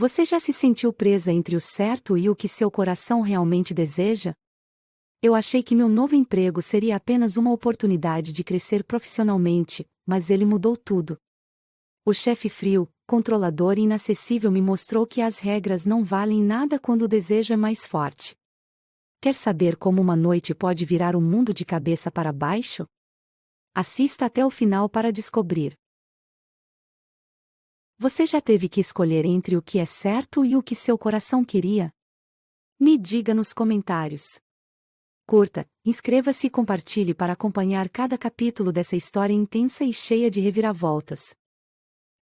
Você já se sentiu presa entre o certo e o que seu coração realmente deseja? Eu achei que meu novo emprego seria apenas uma oportunidade de crescer profissionalmente, mas ele mudou tudo. O chefe frio, controlador e inacessível me mostrou que as regras não valem nada quando o desejo é mais forte. Quer saber como uma noite pode virar o mundo de cabeça para baixo? Assista até o final para descobrir. Você já teve que escolher entre o que é certo e o que seu coração queria? Me diga nos comentários. Curta, inscreva-se e compartilhe para acompanhar cada capítulo dessa história intensa e cheia de reviravoltas.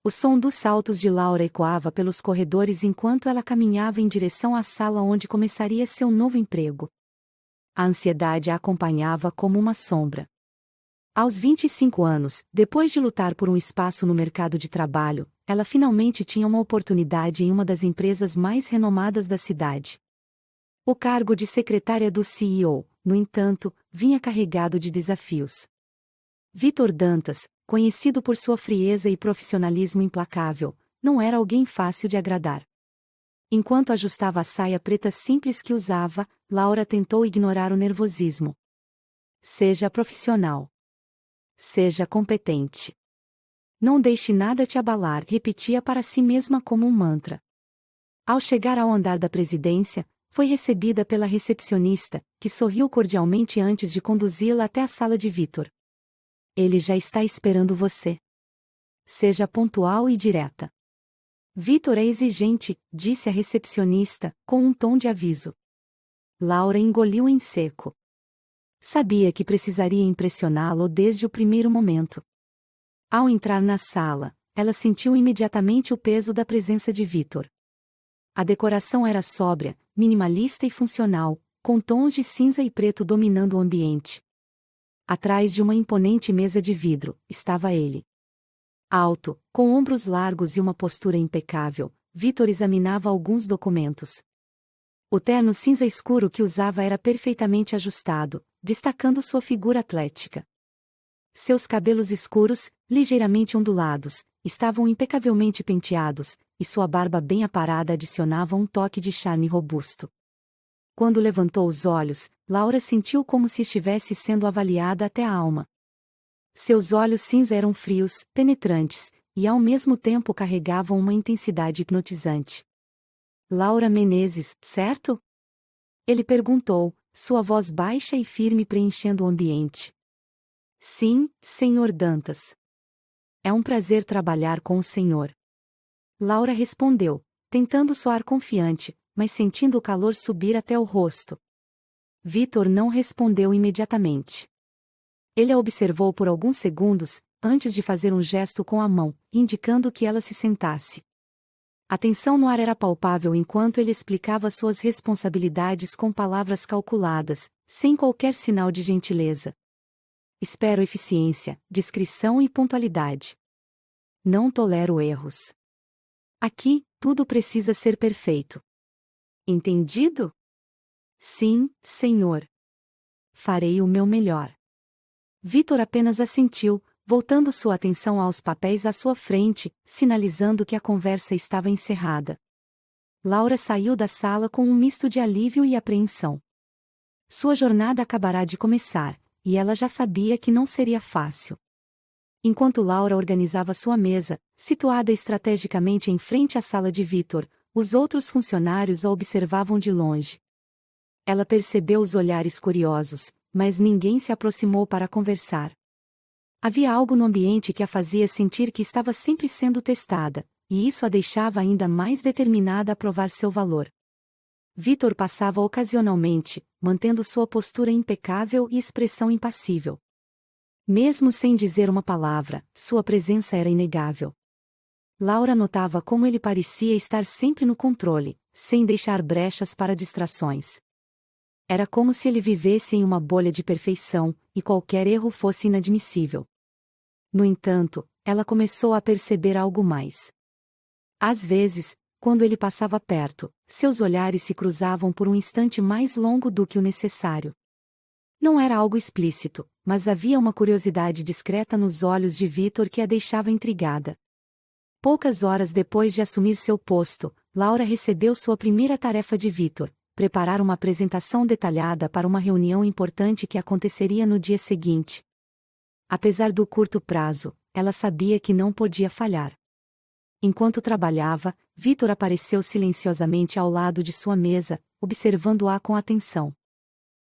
O som dos saltos de Laura ecoava pelos corredores enquanto ela caminhava em direção à sala onde começaria seu novo emprego. A ansiedade a acompanhava como uma sombra. Aos 25 anos, depois de lutar por um espaço no mercado de trabalho, ela finalmente tinha uma oportunidade em uma das empresas mais renomadas da cidade. O cargo de secretária do CEO, no entanto, vinha carregado de desafios. Vítor Dantas, conhecido por sua frieza e profissionalismo implacável, não era alguém fácil de agradar. Enquanto ajustava a saia preta simples que usava, Laura tentou ignorar o nervosismo. Seja profissional. Seja competente. Não deixe nada te abalar, repetia para si mesma como um mantra. Ao chegar ao andar da presidência, foi recebida pela recepcionista, que sorriu cordialmente antes de conduzi-la até a sala de Vítor. Ele já está esperando você. Seja pontual e direta. Vítor é exigente, disse a recepcionista, com um tom de aviso. Laura engoliu em seco. Sabia que precisaria impressioná-lo desde o primeiro momento. Ao entrar na sala, ela sentiu imediatamente o peso da presença de Vítor. A decoração era sóbria, minimalista e funcional, com tons de cinza e preto dominando o ambiente. Atrás de uma imponente mesa de vidro, estava ele. Alto, com ombros largos e uma postura impecável, Vítor examinava alguns documentos. O terno cinza escuro que usava era perfeitamente ajustado, destacando sua figura atlética. Seus cabelos escuros, ligeiramente ondulados, estavam impecavelmente penteados, e sua barba bem aparada adicionava um toque de charme robusto. Quando levantou os olhos, Laura sentiu como se estivesse sendo avaliada até a alma. Seus olhos cinza eram frios, penetrantes, e ao mesmo tempo carregavam uma intensidade hipnotizante. Laura Menezes, certo? Ele perguntou, sua voz baixa e firme preenchendo o ambiente. Sim, Sr. Dantas. É um prazer trabalhar com o senhor. Laura respondeu, tentando soar confiante, mas sentindo o calor subir até o rosto. Vítor não respondeu imediatamente. Ele a observou por alguns segundos, antes de fazer um gesto com a mão, indicando que ela se sentasse. A tensão no ar era palpável enquanto ele explicava suas responsabilidades com palavras calculadas, sem qualquer sinal de gentileza. Espero eficiência, discrição e pontualidade. Não tolero erros. Aqui, tudo precisa ser perfeito. Entendido? Sim, senhor. Farei o meu melhor. Vítor apenas assentiu, voltando sua atenção aos papéis à sua frente, sinalizando que a conversa estava encerrada. Laura saiu da sala com um misto de alívio e apreensão. Sua jornada acabará de começar, e ela já sabia que não seria fácil. Enquanto Laura organizava sua mesa, situada estrategicamente em frente à sala de Vítor, os outros funcionários a observavam de longe. Ela percebeu os olhares curiosos, mas ninguém se aproximou para conversar. Havia algo no ambiente que a fazia sentir que estava sempre sendo testada, e isso a deixava ainda mais determinada a provar seu valor. Vítor passava ocasionalmente, mantendo sua postura impecável e expressão impassível. Mesmo sem dizer uma palavra, sua presença era inegável. Laura notava como ele parecia estar sempre no controle, sem deixar brechas para distrações. Era como se ele vivesse em uma bolha de perfeição, e qualquer erro fosse inadmissível. No entanto, ela começou a perceber algo mais. Às vezes, quando ele passava perto, seus olhares se cruzavam por um instante mais longo do que o necessário. Não era algo explícito, mas havia uma curiosidade discreta nos olhos de Vítor que a deixava intrigada. Poucas horas depois de assumir seu posto, Laura recebeu sua primeira tarefa de Vítor: preparar uma apresentação detalhada para uma reunião importante que aconteceria no dia seguinte. Apesar do curto prazo, ela sabia que não podia falhar. Enquanto trabalhava, Vítor apareceu silenciosamente ao lado de sua mesa, observando-a com atenção.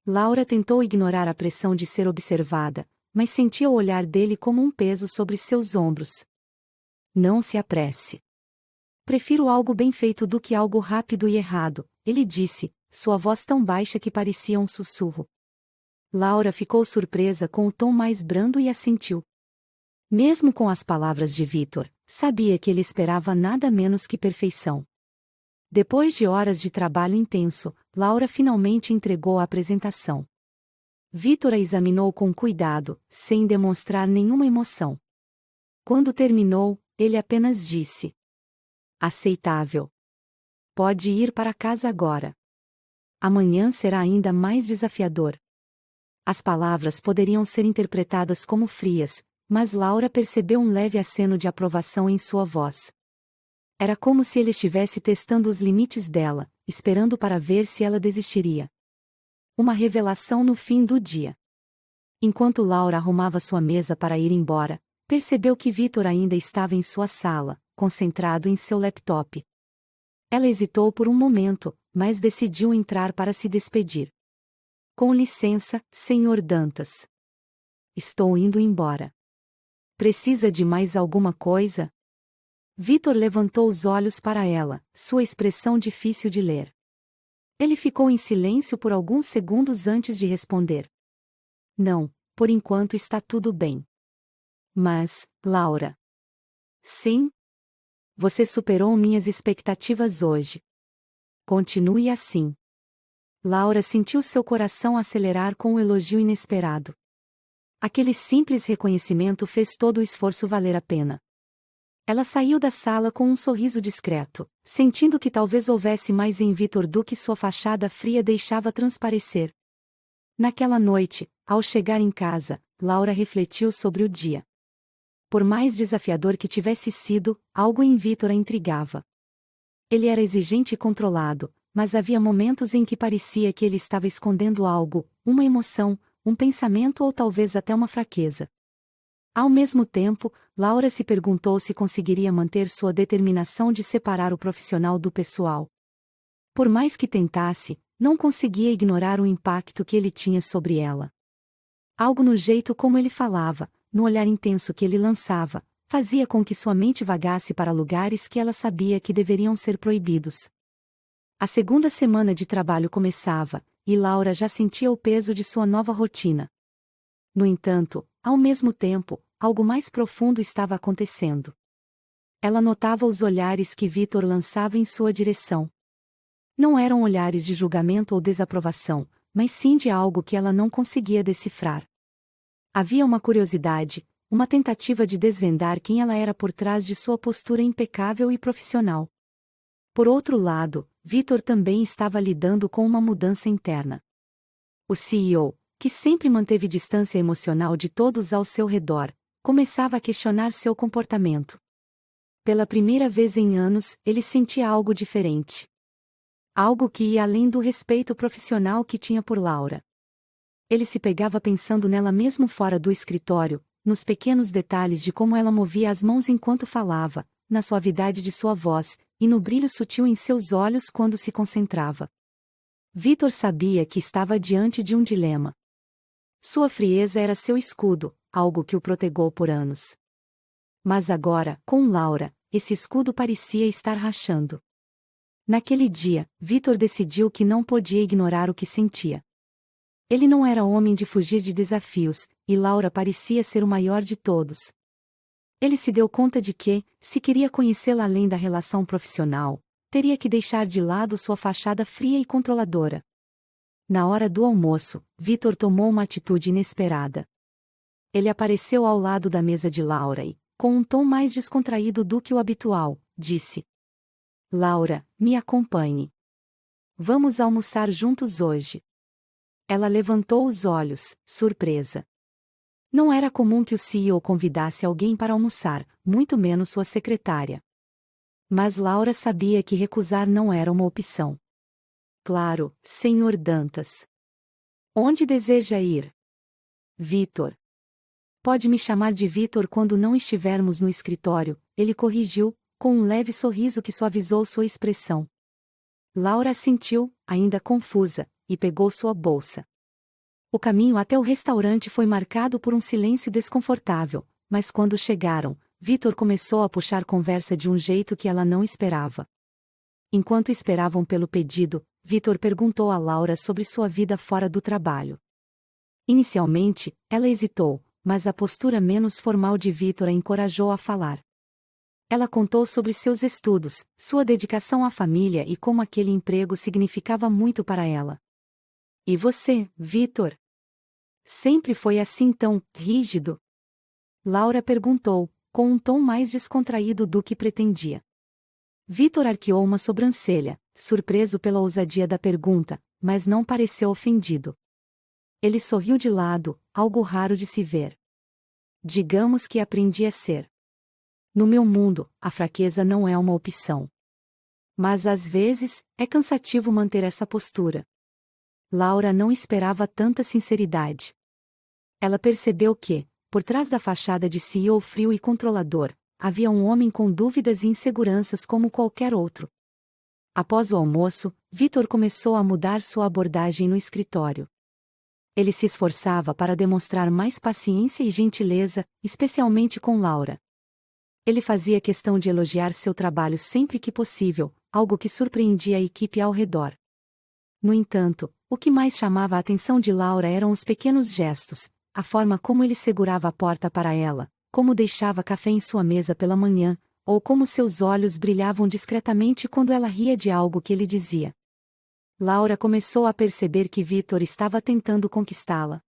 Laura tentou ignorar a pressão de ser observada, mas sentia o olhar dele como um peso sobre seus ombros. Não se apresse. Prefiro algo bem feito do que algo rápido e errado, ele disse, sua voz tão baixa que parecia um sussurro. Laura ficou surpresa com o tom mais brando e assentiu. Mesmo com as palavras de Vítor, sabia que ele esperava nada menos que perfeição. Depois de horas de trabalho intenso, Laura finalmente entregou a apresentação. Vítor a examinou com cuidado, sem demonstrar nenhuma emoção. Quando terminou, ele apenas disse: aceitável. Pode ir para casa agora. Amanhã será ainda mais desafiador. As palavras poderiam ser interpretadas como frias, mas Laura percebeu um leve aceno de aprovação em sua voz. Era como se ele estivesse testando os limites dela, esperando para ver se ela desistiria. Uma revelação no fim do dia. Enquanto Laura arrumava sua mesa para ir embora, percebeu que Vítor ainda estava em sua sala, concentrado em seu laptop. Ela hesitou por um momento, mas decidiu entrar para se despedir. Com licença, Sr. Dantas. Estou indo embora. Precisa de mais alguma coisa? Vítor levantou os olhos para ela, sua expressão difícil de ler. Ele ficou em silêncio por alguns segundos antes de responder. Não, por enquanto está tudo bem. Mas, Laura. Sim? Você superou minhas expectativas hoje. Continue assim. Laura sentiu seu coração acelerar com um elogio inesperado. Aquele simples reconhecimento fez todo o esforço valer a pena. Ela saiu da sala com um sorriso discreto, sentindo que talvez houvesse mais em Vítor do que sua fachada fria deixava transparecer. Naquela noite, ao chegar em casa, Laura refletiu sobre o dia. Por mais desafiador que tivesse sido, algo em Vítor a intrigava. Ele era exigente e controlado, mas havia momentos em que parecia que ele estava escondendo algo, uma emoção, um pensamento ou talvez até uma fraqueza. Ao mesmo tempo, Laura se perguntou se conseguiria manter sua determinação de separar o profissional do pessoal. Por mais que tentasse, não conseguia ignorar o impacto que ele tinha sobre ela. Algo no jeito como ele falava, no olhar intenso que ele lançava, fazia com que sua mente vagasse para lugares que ela sabia que deveriam ser proibidos. A segunda semana de trabalho começava, e Laura já sentia o peso de sua nova rotina. No entanto, ao mesmo tempo, algo mais profundo estava acontecendo. Ela notava os olhares que Vítor lançava em sua direção. Não eram olhares de julgamento ou desaprovação, mas sim de algo que ela não conseguia decifrar. Havia uma curiosidade, uma tentativa de desvendar quem ela era por trás de sua postura impecável e profissional. Por outro lado, Vítor também estava lidando com uma mudança interna. O CEO, que sempre manteve distância emocional de todos ao seu redor, começava a questionar seu comportamento. Pela primeira vez em anos, ele sentia algo diferente. Algo que ia além do respeito profissional que tinha por Laura. Ele se pegava pensando nela mesmo fora do escritório, nos pequenos detalhes de como ela movia as mãos enquanto falava, na suavidade de sua voz, e no brilho sutil em seus olhos quando se concentrava. Vítor sabia que estava diante de um dilema. Sua frieza era seu escudo, algo que o protegeu por anos. Mas agora, com Laura, esse escudo parecia estar rachando. Naquele dia, Vítor decidiu que não podia ignorar o que sentia. Ele não era homem de fugir de desafios, e Laura parecia ser o maior de todos. Ele se deu conta de que, se queria conhecê-la além da relação profissional, teria que deixar de lado sua fachada fria e controladora. Na hora do almoço, Vítor tomou uma atitude inesperada. Ele apareceu ao lado da mesa de Laura e, com um tom mais descontraído do que o habitual, disse: Laura, me acompanhe. Vamos almoçar juntos hoje. Ela levantou os olhos, surpresa. Não era comum que o CEO convidasse alguém para almoçar, muito menos sua secretária. Mas Laura sabia que recusar não era uma opção. Claro, Sr. Dantas. Onde deseja ir? Vitor. Pode me chamar de Vitor quando não estivermos no escritório, ele corrigiu, com um leve sorriso que suavizou sua expressão. Laura assentiu, ainda confusa, e pegou sua bolsa. O caminho até o restaurante foi marcado por um silêncio desconfortável, mas quando chegaram, Vitor começou a puxar conversa de um jeito que ela não esperava. Enquanto esperavam pelo pedido, Vitor perguntou a Laura sobre sua vida fora do trabalho. Inicialmente, ela hesitou, mas a postura menos formal de Vitor a encorajou a falar. Ela contou sobre seus estudos, sua dedicação à família e como aquele emprego significava muito para ela. E você, Vitor? Sempre foi assim tão rígido? Laura perguntou, com um tom mais descontraído do que pretendia. Vitor arqueou uma sobrancelha, surpreso pela ousadia da pergunta, mas não pareceu ofendido. Ele sorriu de lado, algo raro de se ver. Digamos que aprendi a ser. No meu mundo, a fraqueza não é uma opção. Mas às vezes, é cansativo manter essa postura. Laura não esperava tanta sinceridade. Ela percebeu que, por trás da fachada de CEO frio e controlador, havia um homem com dúvidas e inseguranças como qualquer outro. Após o almoço, Vitor começou a mudar sua abordagem no escritório. Ele se esforçava para demonstrar mais paciência e gentileza, especialmente com Laura. Ele fazia questão de elogiar seu trabalho sempre que possível, algo que surpreendia a equipe ao redor. No entanto, o que mais chamava a atenção de Laura eram os pequenos gestos, a forma como ele segurava a porta para ela, como deixava café em sua mesa pela manhã, ou como seus olhos brilhavam discretamente quando ela ria de algo que ele dizia. Laura começou a perceber que Vitor estava tentando conquistá-la.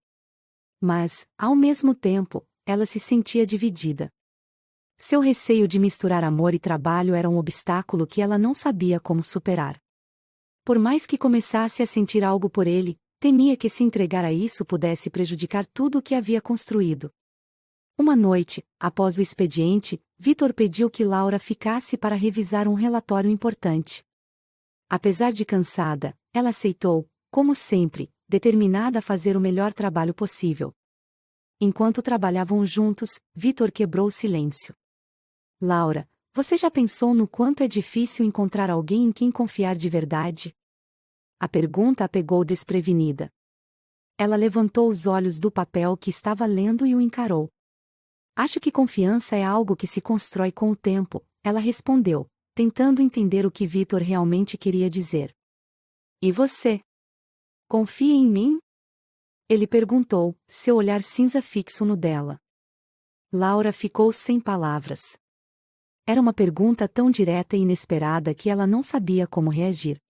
Mas, ao mesmo tempo, ela se sentia dividida. Seu receio de misturar amor e trabalho era um obstáculo que ela não sabia como superar. Por mais que começasse a sentir algo por ele, temia que se entregar a isso pudesse prejudicar tudo o que havia construído. Uma noite, após o expediente, Vitor pediu que Laura ficasse para revisar um relatório importante. Apesar de cansada, ela aceitou, como sempre, determinada a fazer o melhor trabalho possível. Enquanto trabalhavam juntos, Vitor quebrou o silêncio. Laura, você já pensou no quanto é difícil encontrar alguém em quem confiar de verdade? A pergunta a pegou desprevenida. Ela levantou os olhos do papel que estava lendo e o encarou. Acho que confiança é algo que se constrói com o tempo, ela respondeu, tentando entender o que Vitor realmente queria dizer. E você? Confia em mim? Ele perguntou, seu olhar cinza fixo no dela. Laura ficou sem palavras. Era uma pergunta tão direta e inesperada que ela não sabia como reagir.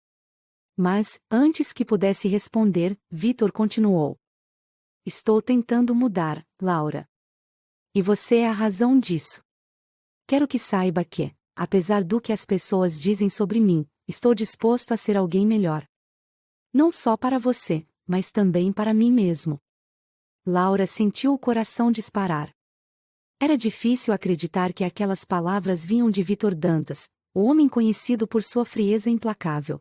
Mas, antes que pudesse responder, Vitor continuou. Estou tentando mudar, Laura. E você é a razão disso. Quero que saiba que, apesar do que as pessoas dizem sobre mim, estou disposto a ser alguém melhor. Não só para você, mas também para mim mesmo. Laura sentiu o coração disparar. Era difícil acreditar que aquelas palavras vinham de Vitor Dantas, o homem conhecido por sua frieza implacável.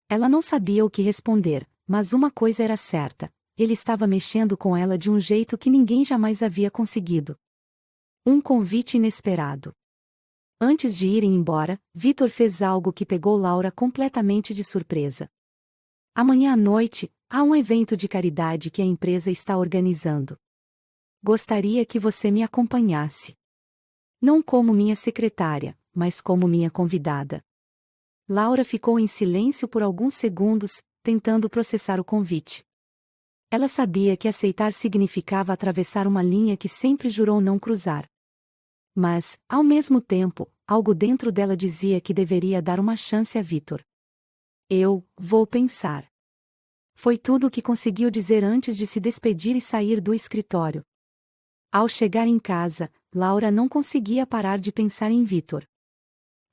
Ela não sabia o que responder, mas uma coisa era certa: ele estava mexendo com ela de um jeito que ninguém jamais havia conseguido. Um convite inesperado. Antes de irem embora, Vitor fez algo que pegou Laura completamente de surpresa. Amanhã à noite, há um evento de caridade que a empresa está organizando. Gostaria que você me acompanhasse. Não como minha secretária, mas como minha convidada. Laura ficou em silêncio por alguns segundos, tentando processar o convite. Ela sabia que aceitar significava atravessar uma linha que sempre jurou não cruzar. Mas, ao mesmo tempo, algo dentro dela dizia que deveria dar uma chance a Vitor. Eu vou pensar. Foi tudo o que conseguiu dizer antes de se despedir e sair do escritório. Ao chegar em casa, Laura não conseguia parar de pensar em Vitor.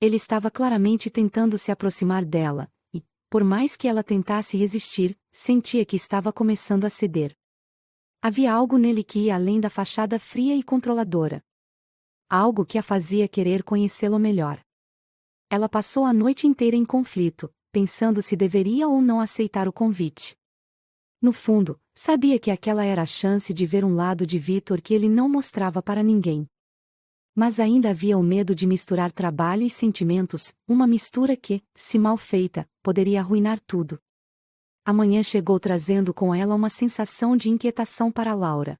Ele estava claramente tentando se aproximar dela, e, por mais que ela tentasse resistir, sentia que estava começando a ceder. Havia algo nele que ia além da fachada fria e controladora. Algo que a fazia querer conhecê-lo melhor. Ela passou a noite inteira em conflito, pensando se deveria ou não aceitar o convite. No fundo, sabia que aquela era a chance de ver um lado de Victor que ele não mostrava para ninguém. Mas ainda havia o medo de misturar trabalho e sentimentos, uma mistura que, se mal feita, poderia arruinar tudo. A manhã chegou trazendo com ela uma sensação de inquietação para Laura.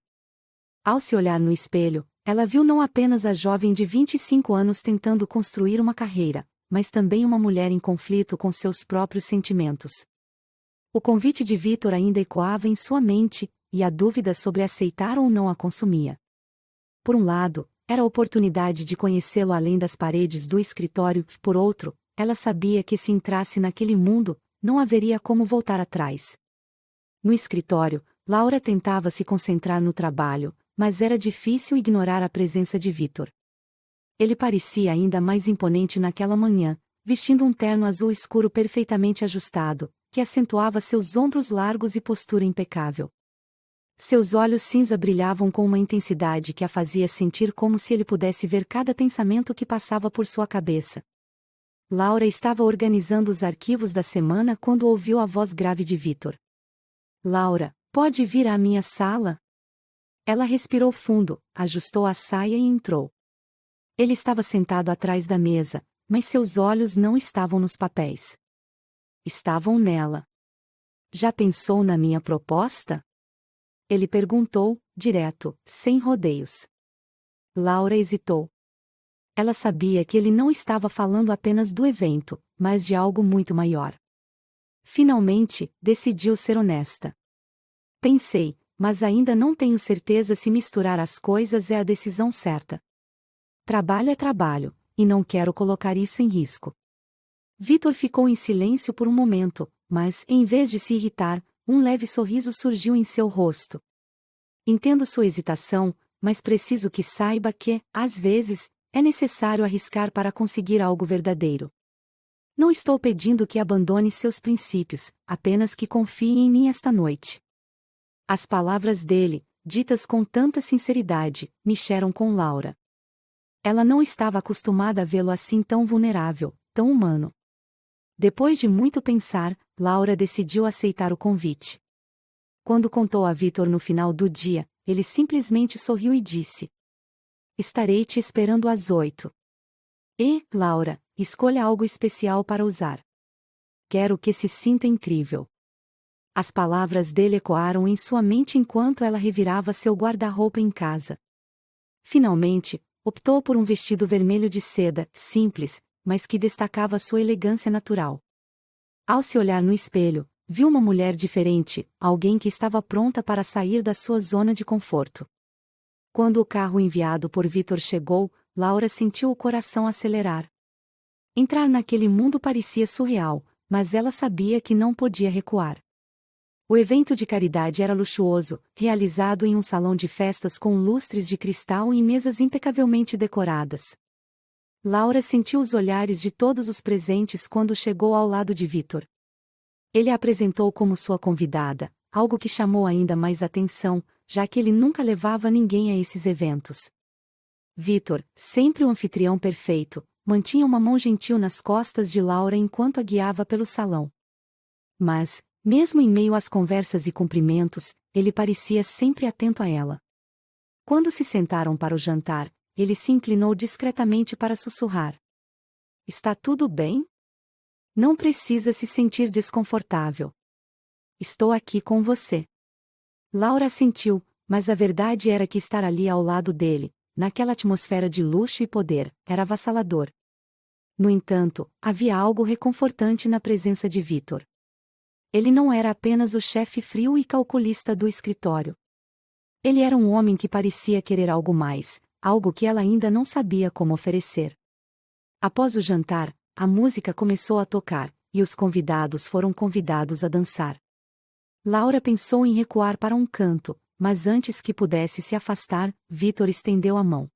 Ao se olhar no espelho, ela viu não apenas a jovem de 25 anos tentando construir uma carreira, mas também uma mulher em conflito com seus próprios sentimentos. O convite de Victor ainda ecoava em sua mente, e a dúvida sobre aceitar ou não a consumia. Por um lado, era a oportunidade de conhecê-lo além das paredes do escritório, por outro, ela sabia que se entrasse naquele mundo, não haveria como voltar atrás. No escritório, Laura tentava se concentrar no trabalho, mas era difícil ignorar a presença de Victor. Ele parecia ainda mais imponente naquela manhã, vestindo um terno azul escuro perfeitamente ajustado, que acentuava seus ombros largos e postura impecável. Seus olhos cinza brilhavam com uma intensidade que a fazia sentir como se ele pudesse ver cada pensamento que passava por sua cabeça. Laura estava organizando os arquivos da semana quando ouviu a voz grave de Victor. Laura, pode vir à minha sala? Ela respirou fundo, ajustou a saia e entrou. Ele estava sentado atrás da mesa, mas seus olhos não estavam nos papéis. Estavam nela. Já pensou na minha proposta? Ele perguntou, direto, sem rodeios. Laura hesitou. Ela sabia que ele não estava falando apenas do evento, mas de algo muito maior. Finalmente, decidiu ser honesta. Pensei, mas ainda não tenho certeza se misturar as coisas é a decisão certa. Trabalho é trabalho, e não quero colocar isso em risco. Victor ficou em silêncio por um momento, mas, em vez de se irritar, um leve sorriso surgiu em seu rosto. Entendo sua hesitação, mas preciso que saiba que, às vezes, é necessário arriscar para conseguir algo verdadeiro. Não estou pedindo que abandone seus princípios, apenas que confie em mim esta noite. As palavras dele, ditas com tanta sinceridade, mexeram com Laura. Ela não estava acostumada a vê-lo assim tão vulnerável, tão humano. Depois de muito pensar, Laura decidiu aceitar o convite. Quando contou a Victor no final do dia, ele simplesmente sorriu e disse: Estarei te esperando às 8. E, Laura, escolha algo especial para usar. Quero que se sinta incrível. As palavras dele ecoaram em sua mente enquanto ela revirava seu guarda-roupa em casa. Finalmente, optou por um vestido vermelho de seda, simples, mas que destacava sua elegância natural. Ao se olhar no espelho, viu uma mulher diferente, alguém que estava pronta para sair da sua zona de conforto. Quando o carro enviado por Victor chegou, Laura sentiu o coração acelerar. Entrar naquele mundo parecia surreal, mas ela sabia que não podia recuar. O evento de caridade era luxuoso, realizado em um salão de festas com lustres de cristal e mesas impecavelmente decoradas. Laura sentiu os olhares de todos os presentes quando chegou ao lado de Victor. Ele a apresentou como sua convidada, algo que chamou ainda mais atenção, já que ele nunca levava ninguém a esses eventos. Victor, sempre o anfitrião perfeito, mantinha uma mão gentil nas costas de Laura enquanto a guiava pelo salão. Mas, mesmo em meio às conversas e cumprimentos, ele parecia sempre atento a ela. Quando se sentaram para o jantar, ele se inclinou discretamente para sussurrar: Está tudo bem? Não precisa se sentir desconfortável. Estou aqui com você. Laura assentiu, mas a verdade era que estar ali ao lado dele, naquela atmosfera de luxo e poder, era avassalador. No entanto, havia algo reconfortante na presença de Victor. Ele não era apenas o chefe frio e calculista do escritório. Ele era um homem que parecia querer algo mais, algo que ela ainda não sabia como oferecer. Após o jantar, a música começou a tocar, e os convidados foram convidados a dançar. Laura pensou em recuar para um canto, mas antes que pudesse se afastar, Victor estendeu a mão.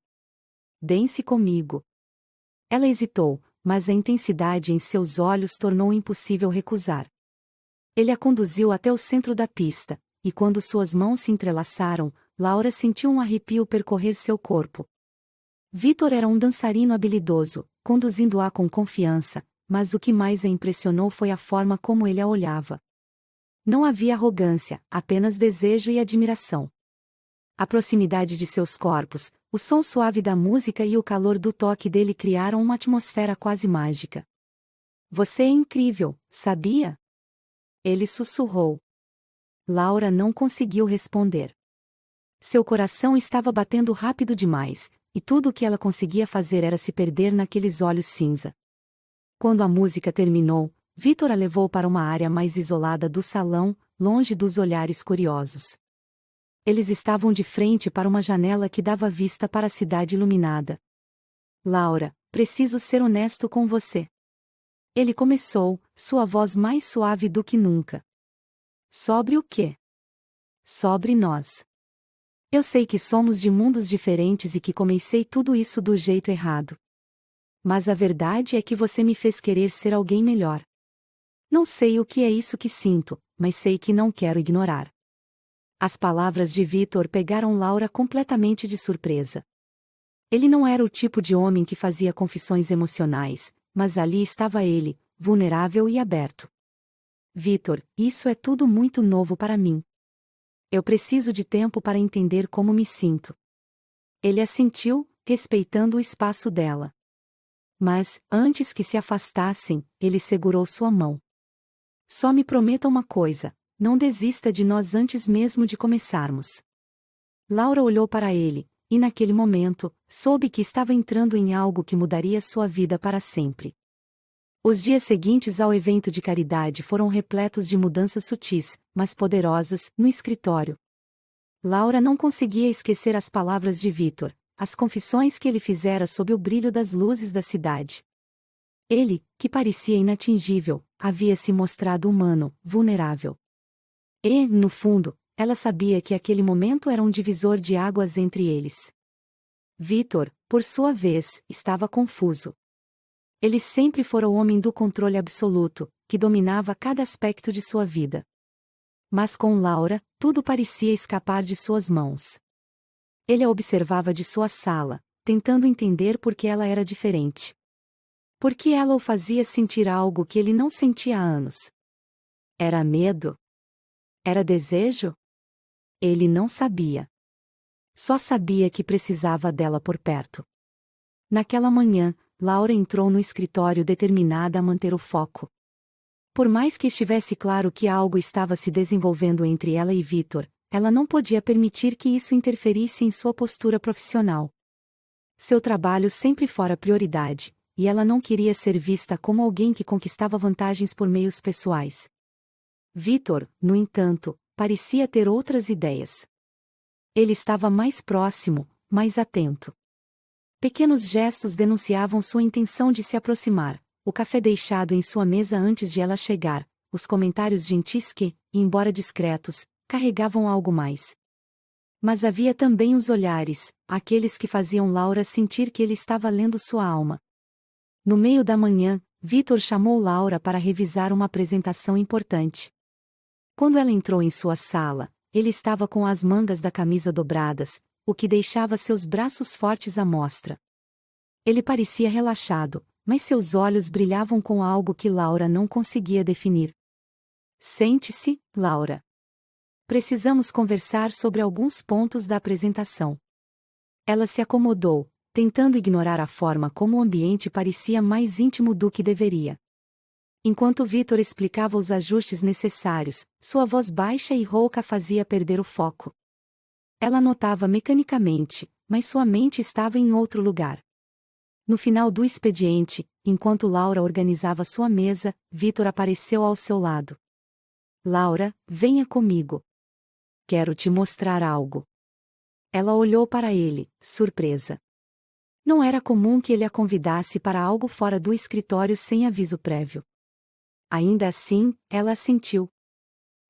Dance comigo. Ela hesitou, mas a intensidade em seus olhos tornou impossível recusar. Ele a conduziu até o centro da pista, e quando suas mãos se entrelaçaram, Laura sentiu um arrepio percorrer seu corpo. Victor era um dançarino habilidoso, conduzindo-a com confiança, mas o que mais a impressionou foi a forma como ele a olhava. Não havia arrogância, apenas desejo e admiração. A proximidade de seus corpos, o som suave da música e o calor do toque dele criaram uma atmosfera quase mágica. Você é incrível, sabia? Ele sussurrou. Laura não conseguiu responder. Seu coração estava batendo rápido demais, e tudo o que ela conseguia fazer era se perder naqueles olhos cinza. Quando a música terminou, Vítor a levou para uma área mais isolada do salão, longe dos olhares curiosos. Eles estavam de frente para uma janela que dava vista para a cidade iluminada. Laura, preciso ser honesto com você. Ele começou, sua voz mais suave do que nunca. Sobre o quê? Sobre nós. Eu sei que somos de mundos diferentes e que comecei tudo isso do jeito errado. Mas a verdade é que você me fez querer ser alguém melhor. Não sei o que é isso que sinto, mas sei que não quero ignorar. As palavras de Vítor pegaram Laura completamente de surpresa. Ele não era o tipo de homem que fazia confissões emocionais, mas ali estava ele, vulnerável e aberto. Vítor, isso é tudo muito novo para mim. Eu preciso de tempo para entender como me sinto. Ele assentiu, respeitando o espaço dela. Mas, antes que se afastassem, ele segurou sua mão. Só me prometa uma coisa, não desista de nós antes mesmo de começarmos. Laura olhou para ele, e naquele momento, soube que estava entrando em algo que mudaria sua vida para sempre. Os dias seguintes ao evento de caridade foram repletos de mudanças sutis, mas poderosas, no escritório. Laura não conseguia esquecer as palavras de Vítor, as confissões que ele fizera sob o brilho das luzes da cidade. Ele, que parecia inatingível, havia se mostrado humano, vulnerável. E, no fundo, ela sabia que aquele momento era um divisor de águas entre eles. Vítor, por sua vez, estava confuso. Ele sempre fora o homem do controle absoluto, que dominava cada aspecto de sua vida. Mas com Laura, tudo parecia escapar de suas mãos. Ele a observava de sua sala, tentando entender por que ela era diferente. Por que ela o fazia sentir algo que ele não sentia há anos? Era medo? Era desejo? Ele não sabia. Só sabia que precisava dela por perto. Naquela manhã, Laura entrou no escritório determinada a manter o foco. Por mais que estivesse claro que algo estava se desenvolvendo entre ela e Vítor, ela não podia permitir que isso interferisse em sua postura profissional. Seu trabalho sempre fora prioridade, e ela não queria ser vista como alguém que conquistava vantagens por meios pessoais. Vítor, no entanto, parecia ter outras ideias. Ele estava mais próximo, mais atento. Pequenos gestos denunciavam sua intenção de se aproximar, o café deixado em sua mesa antes de ela chegar, os comentários gentis que, embora discretos, carregavam algo mais. Mas havia também os olhares, aqueles que faziam Laura sentir que ele estava lendo sua alma. No meio da manhã, Vítor chamou Laura para revisar uma apresentação importante. Quando ela entrou em sua sala, ele estava com as mangas da camisa dobradas, o que deixava seus braços fortes à mostra. Ele parecia relaxado, mas seus olhos brilhavam com algo que Laura não conseguia definir. Sente-se, Laura. Precisamos conversar sobre alguns pontos da apresentação. Ela se acomodou, tentando ignorar a forma como o ambiente parecia mais íntimo do que deveria. Enquanto Vítor explicava os ajustes necessários, sua voz baixa e rouca fazia perder o foco. Ela notava mecanicamente, mas sua mente estava em outro lugar. No final do expediente, enquanto Laura organizava sua mesa, Vítor apareceu ao seu lado. Laura, venha comigo. Quero te mostrar algo. Ela olhou para ele, surpresa. Não era comum que ele a convidasse para algo fora do escritório sem aviso prévio. Ainda assim, ela assentiu.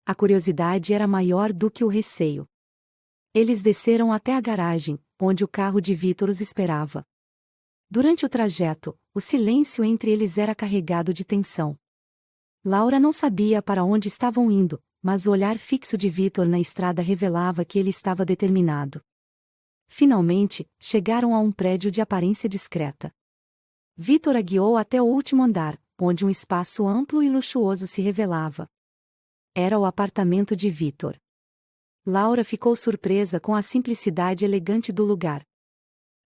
A curiosidade era maior do que o receio. Eles desceram até a garagem, onde o carro de Vítor os esperava. Durante o trajeto, o silêncio entre eles era carregado de tensão. Laura não sabia para onde estavam indo, mas o olhar fixo de Vítor na estrada revelava que ele estava determinado. Finalmente, chegaram a um prédio de aparência discreta. Vitor a guiou até o último andar, onde um espaço amplo e luxuoso se revelava. Era o apartamento de Vitor. Laura ficou surpresa com a simplicidade elegante do lugar.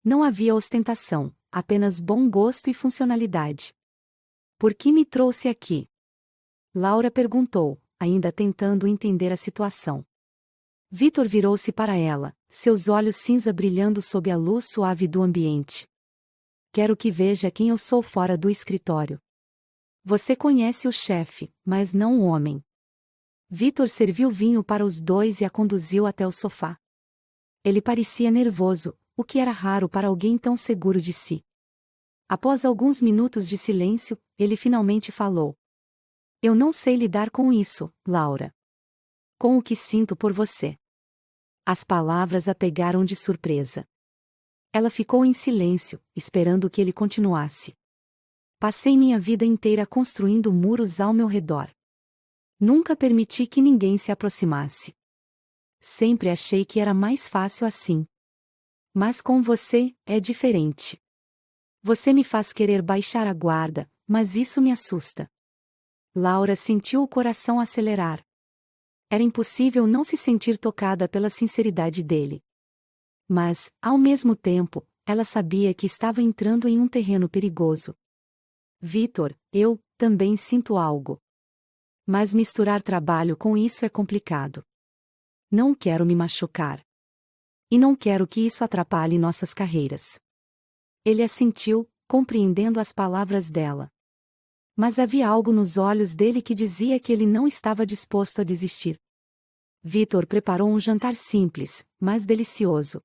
Não havia ostentação, apenas bom gosto e funcionalidade. Por que me trouxe aqui? Laura perguntou, ainda tentando entender a situação. Vitor virou-se para ela, seus olhos cinza brilhando sob a luz suave do ambiente. Quero que veja quem eu sou fora do escritório. Você conhece o chefe, mas não o homem. Vitor serviu vinho para os dois e a conduziu até o sofá. Ele parecia nervoso, o que era raro para alguém tão seguro de si. Após alguns minutos de silêncio, ele finalmente falou. Eu não sei lidar com isso, Laura. Com o que sinto por você. As palavras a pegaram de surpresa. Ela ficou em silêncio, esperando que ele continuasse. Passei minha vida inteira construindo muros ao meu redor. Nunca permiti que ninguém se aproximasse. Sempre achei que era mais fácil assim. Mas com você, é diferente. Você me faz querer baixar a guarda, mas isso me assusta. Laura sentiu o coração acelerar. Era impossível não se sentir tocada pela sinceridade dele. Mas, ao mesmo tempo, ela sabia que estava entrando em um terreno perigoso. Vitor, eu também sinto algo. Mas misturar trabalho com isso é complicado. Não quero me machucar. E não quero que isso atrapalhe nossas carreiras. Ele assentiu, compreendendo as palavras dela. Mas havia algo nos olhos dele que dizia que ele não estava disposto a desistir. Vitor preparou um jantar simples, mas delicioso.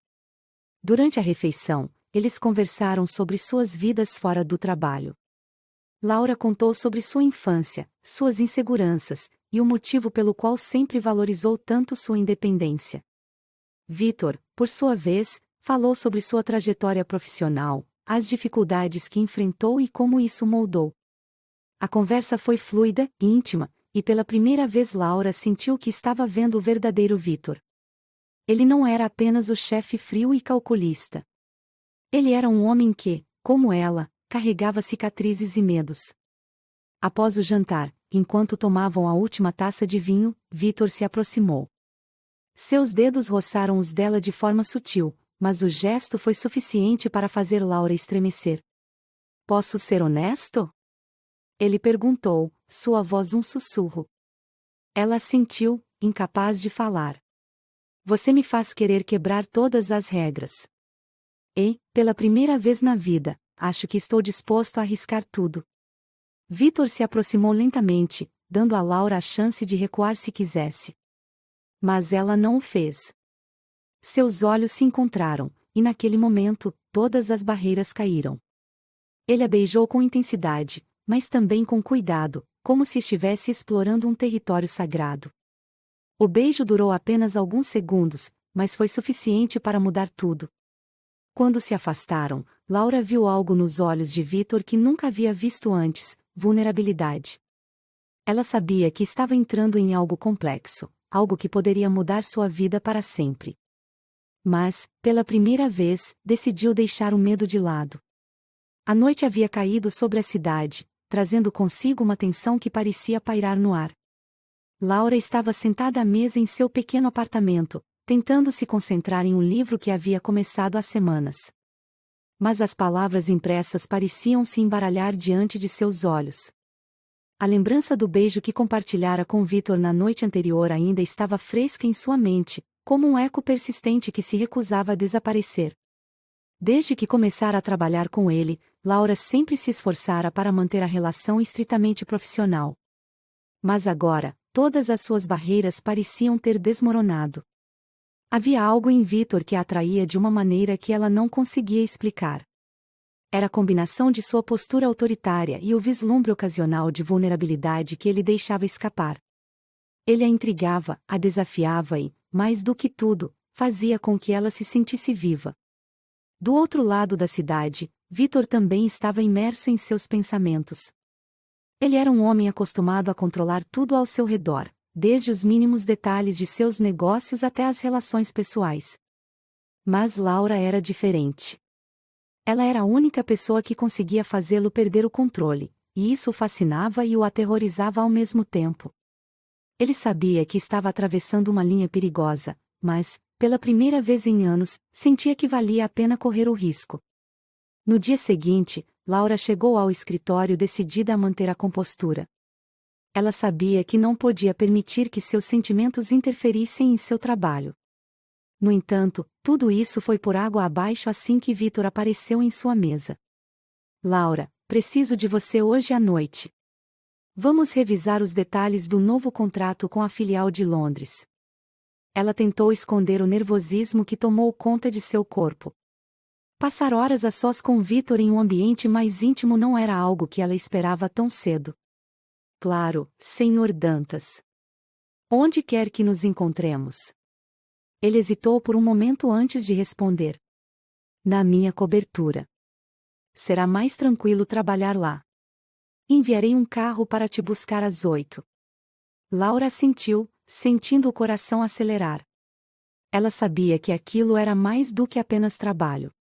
Durante a refeição, eles conversaram sobre suas vidas fora do trabalho. Laura contou sobre sua infância, suas inseguranças, e o motivo pelo qual sempre valorizou tanto sua independência. Vitor, por sua vez, falou sobre sua trajetória profissional, as dificuldades que enfrentou e como isso moldou. A conversa foi fluida, íntima, e pela primeira vez Laura sentiu que estava vendo o verdadeiro Vitor. Ele não era apenas o chefe frio e calculista. Ele era um homem que, como ela, carregava cicatrizes e medos. Após o jantar, enquanto tomavam a última taça de vinho, Vitor se aproximou. Seus dedos roçaram os dela de forma sutil, mas o gesto foi suficiente para fazer Laura estremecer. Posso ser honesto? Ele perguntou, sua voz um sussurro. Ela assentiu, incapaz de falar. Você me faz querer quebrar todas as regras. E, pela primeira vez na vida, acho que estou disposto a arriscar tudo. Vitor se aproximou lentamente, dando a Laura a chance de recuar se quisesse. Mas ela não o fez. Seus olhos se encontraram, e naquele momento, todas as barreiras caíram. Ele a beijou com intensidade, mas também com cuidado, como se estivesse explorando um território sagrado. O beijo durou apenas alguns segundos, mas foi suficiente para mudar tudo. Quando se afastaram, Laura viu algo nos olhos de Vitor que nunca havia visto antes: vulnerabilidade. Ela sabia que estava entrando em algo complexo, algo que poderia mudar sua vida para sempre. Mas, pela primeira vez, decidiu deixar o medo de lado. A noite havia caído sobre a cidade, trazendo consigo uma tensão que parecia pairar no ar. Laura estava sentada à mesa em seu pequeno apartamento, tentando se concentrar em um livro que havia começado há semanas. Mas as palavras impressas pareciam se embaralhar diante de seus olhos. A lembrança do beijo que compartilhara com Vitor na noite anterior ainda estava fresca em sua mente, como um eco persistente que se recusava a desaparecer. Desde que começara a trabalhar com ele, Laura sempre se esforçara para manter a relação estritamente profissional. Mas agora, todas as suas barreiras pareciam ter desmoronado. Havia algo em Vitor que a atraía de uma maneira que ela não conseguia explicar. Era a combinação de sua postura autoritária e o vislumbre ocasional de vulnerabilidade que ele deixava escapar. Ele a intrigava, a desafiava e, mais do que tudo, fazia com que ela se sentisse viva. Do outro lado da cidade, Vitor também estava imerso em seus pensamentos. Ele era um homem acostumado a controlar tudo ao seu redor, desde os mínimos detalhes de seus negócios até as relações pessoais. Mas Laura era diferente. Ela era a única pessoa que conseguia fazê-lo perder o controle, e isso o fascinava e o aterrorizava ao mesmo tempo. Ele sabia que estava atravessando uma linha perigosa, mas, pela primeira vez em anos, sentia que valia a pena correr o risco. No dia seguinte, Laura chegou ao escritório decidida a manter a compostura. Ela sabia que não podia permitir que seus sentimentos interferissem em seu trabalho. No entanto, tudo isso foi por água abaixo assim que Victor apareceu em sua mesa. Laura, preciso de você hoje à noite. Vamos revisar os detalhes do novo contrato com a filial de Londres. Ela tentou esconder o nervosismo que tomou conta de seu corpo. Passar horas a sós com Victor em um ambiente mais íntimo não era algo que ela esperava tão cedo. Claro, Sr. Dantas. Onde quer que nos encontremos? Ele hesitou por um momento antes de responder. Na minha cobertura. Será mais tranquilo trabalhar lá. Enviarei um carro para te buscar às 8. Laura assentiu, sentindo o coração acelerar. Ela sabia que aquilo era mais do que apenas trabalho.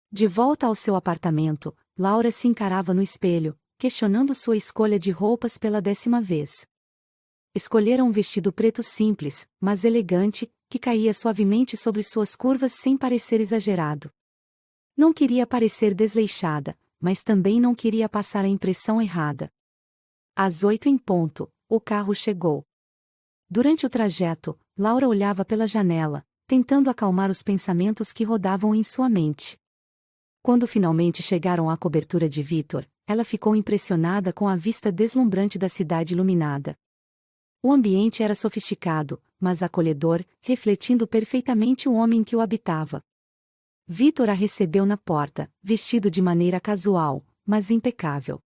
De volta ao seu apartamento, Laura se encarava no espelho, questionando sua escolha de roupas pela 10ª vez. Escolhera um vestido preto simples, mas elegante, que caía suavemente sobre suas curvas sem parecer exagerado. Não queria parecer desleixada, mas também não queria passar a impressão errada. Às 8 em ponto, o carro chegou. Durante o trajeto, Laura olhava pela janela, tentando acalmar os pensamentos que rodavam em sua mente. Quando finalmente chegaram à cobertura de Victor, ela ficou impressionada com a vista deslumbrante da cidade iluminada. O ambiente era sofisticado, mas acolhedor, refletindo perfeitamente o homem que o habitava. Victor a recebeu na porta, vestido de maneira casual, mas impecável.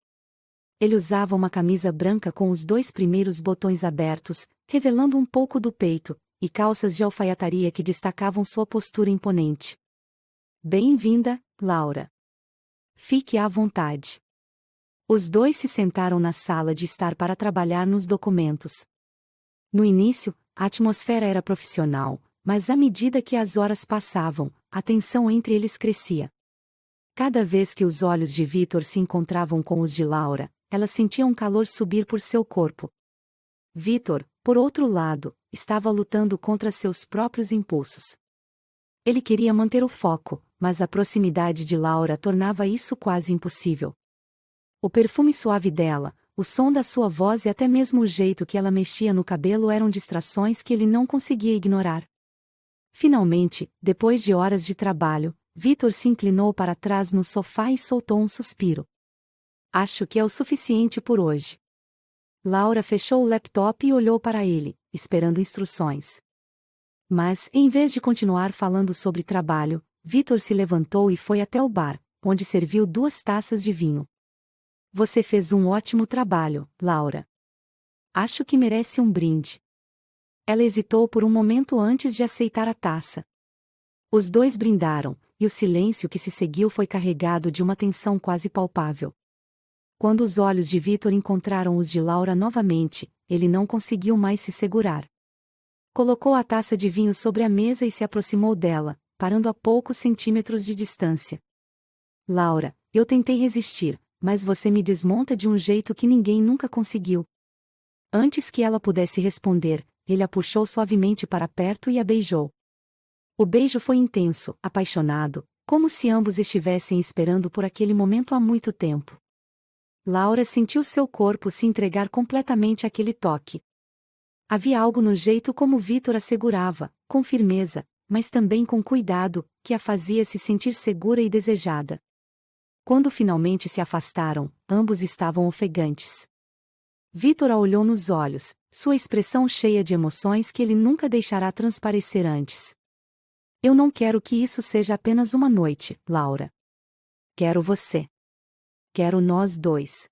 Ele usava uma camisa branca com os 2 primeiros botões abertos, revelando um pouco do peito, e calças de alfaiataria que destacavam sua postura imponente. Bem-vinda, Laura. Fique à vontade. Os dois se sentaram na sala de estar para trabalhar nos documentos. No início, a atmosfera era profissional, mas à medida que as horas passavam, a tensão entre eles crescia. Cada vez que os olhos de Victor se encontravam com os de Laura, ela sentia um calor subir por seu corpo. Victor, por outro lado, estava lutando contra seus próprios impulsos. Ele queria manter o foco, mas a proximidade de Laura tornava isso quase impossível. O perfume suave dela, o som da sua voz e até mesmo o jeito que ela mexia no cabelo eram distrações que ele não conseguia ignorar. Finalmente, depois de horas de trabalho, Victor se inclinou para trás no sofá e soltou um suspiro. Acho que é o suficiente por hoje. Laura fechou o laptop e olhou para ele, esperando instruções. Mas, em vez de continuar falando sobre trabalho, Victor se levantou e foi até o bar, onde serviu 2 taças de vinho. Você fez um ótimo trabalho, Laura. Acho que merece um brinde. Ela hesitou por um momento antes de aceitar a taça. Os dois brindaram, e o silêncio que se seguiu foi carregado de uma tensão quase palpável. Quando os olhos de Victor encontraram os de Laura novamente, ele não conseguiu mais se segurar. Colocou a taça de vinho sobre a mesa e se aproximou dela, parando a poucos centímetros de distância. Laura, eu tentei resistir, mas você me desmonta de um jeito que ninguém nunca conseguiu. Antes que ela pudesse responder, ele a puxou suavemente para perto e a beijou. O beijo foi intenso, apaixonado, como se ambos estivessem esperando por aquele momento há muito tempo. Laura sentiu seu corpo se entregar completamente àquele toque. Havia algo no jeito como Victor a segurava, com firmeza, mas também com cuidado, que a fazia se sentir segura e desejada. Quando finalmente se afastaram, ambos estavam ofegantes. Victor a olhou nos olhos, sua expressão cheia de emoções que ele nunca deixará transparecer antes. Eu não quero que isso seja apenas uma noite, Laura. Quero você. Quero nós dois.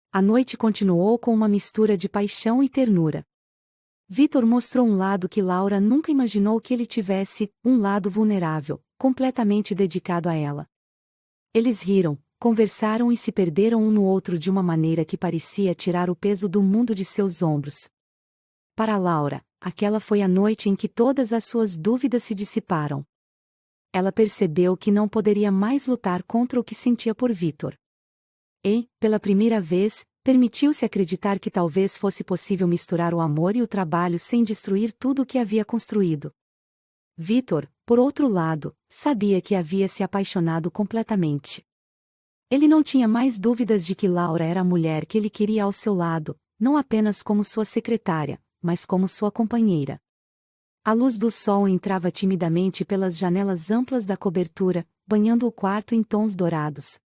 A noite continuou com uma mistura de paixão e ternura. Victor mostrou um lado que Laura nunca imaginou que ele tivesse, um lado vulnerável, completamente dedicado a ela. Eles riram, conversaram e se perderam um no outro de uma maneira que parecia tirar o peso do mundo de seus ombros. Para Laura, aquela foi a noite em que todas as suas dúvidas se dissiparam. Ela percebeu que não poderia mais lutar contra o que sentia por Vitor. E, pela primeira vez, permitiu-se acreditar que talvez fosse possível misturar o amor e o trabalho sem destruir tudo o que havia construído. Vitor, por outro lado, sabia que havia se apaixonado completamente. Ele não tinha mais dúvidas de que Laura era a mulher que ele queria ao seu lado, não apenas como sua secretária, mas como sua companheira. A luz do sol entrava timidamente pelas janelas amplas da cobertura, banhando o quarto em tons dourados.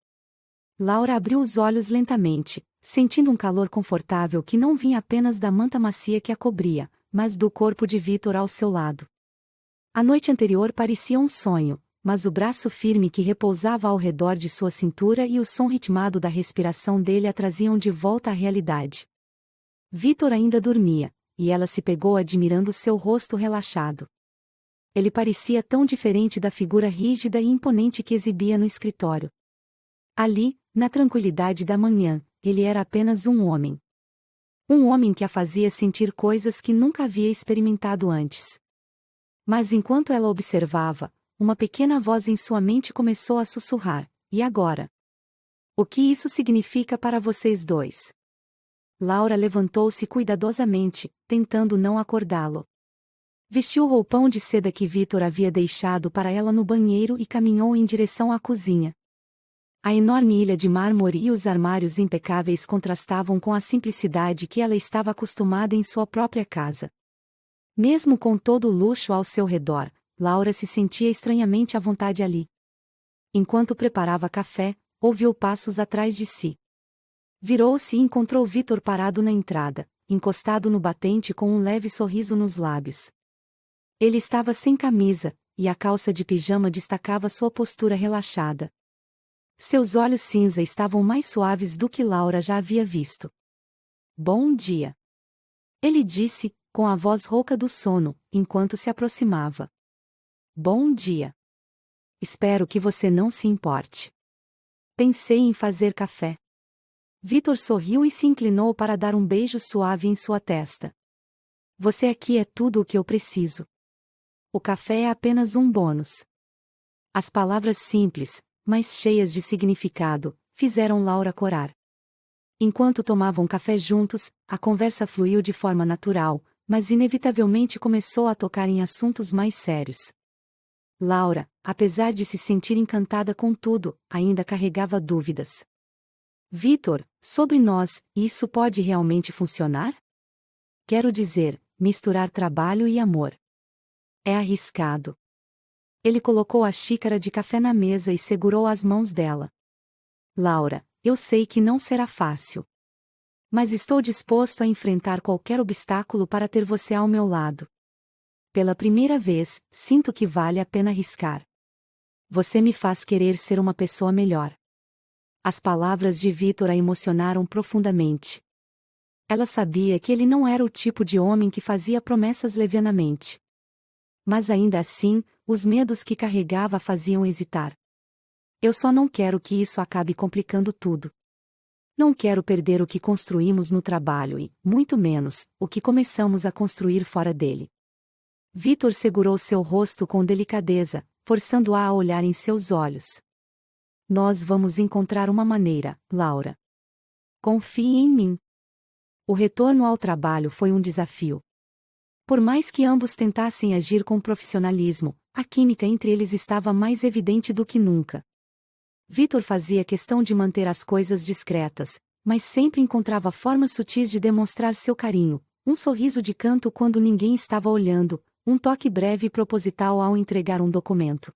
Laura abriu os olhos lentamente, sentindo um calor confortável que não vinha apenas da manta macia que a cobria, mas do corpo de Vitor ao seu lado. A noite anterior parecia um sonho, mas o braço firme que repousava ao redor de sua cintura e o som ritmado da respiração dele a traziam de volta à realidade. Vitor ainda dormia, e ela se pegou admirando seu rosto relaxado. Ele parecia tão diferente da figura rígida e imponente que exibia no escritório. Ali, na tranquilidade da manhã, ele era apenas um homem. Um homem que a fazia sentir coisas que nunca havia experimentado antes. Mas enquanto ela observava, uma pequena voz em sua mente começou a sussurrar: e agora? O que isso significa para vocês dois? Laura levantou-se cuidadosamente, tentando não acordá-lo. Vestiu o roupão de seda que Vitor havia deixado para ela no banheiro e caminhou em direção à cozinha. A enorme ilha de mármore e os armários impecáveis contrastavam com a simplicidade que ela estava acostumada em sua própria casa. Mesmo com todo o luxo ao seu redor, Laura se sentia estranhamente à vontade ali. Enquanto preparava café, ouviu passos atrás de si. Virou-se e encontrou Vitor parado na entrada, encostado no batente com um leve sorriso nos lábios. Ele estava sem camisa, e a calça de pijama destacava sua postura relaxada. Seus olhos cinza estavam mais suaves do que Laura já havia visto. Bom dia. Ele disse, com a voz rouca do sono, enquanto se aproximava. Bom dia. Espero que você não se importe. Pensei em fazer café. Vitor sorriu e se inclinou para dar um beijo suave em sua testa. Você aqui é tudo o que eu preciso. O café é apenas um bônus. As palavras simples, mas cheias de significado, fizeram Laura corar. Enquanto tomavam café juntos, a conversa fluiu de forma natural, mas inevitavelmente começou a tocar em assuntos mais sérios. Laura, apesar de se sentir encantada com tudo, ainda carregava dúvidas. Vitor, sobre nós, isso pode realmente funcionar? Quero dizer, misturar trabalho e amor. É arriscado. Ele colocou a xícara de café na mesa e segurou as mãos dela. Laura, eu sei que não será fácil. Mas estou disposto a enfrentar qualquer obstáculo para ter você ao meu lado. Pela primeira vez, sinto que vale a pena arriscar. Você me faz querer ser uma pessoa melhor. As palavras de Vitor a emocionaram profundamente. Ela sabia que ele não era o tipo de homem que fazia promessas levianamente. Mas ainda assim, os medos que carregava a faziam hesitar. Eu só não quero que isso acabe complicando tudo. Não quero perder o que construímos no trabalho e, muito menos, o que começamos a construir fora dele. Vitor segurou seu rosto com delicadeza, forçando-a a olhar em seus olhos. Nós vamos encontrar uma maneira, Laura. Confie em mim. O retorno ao trabalho foi um desafio. Por mais que ambos tentassem agir com profissionalismo, a química entre eles estava mais evidente do que nunca. Vitor fazia questão de manter as coisas discretas, mas sempre encontrava formas sutis de demonstrar seu carinho, um sorriso de canto quando ninguém estava olhando, um toque breve e proposital ao entregar um documento.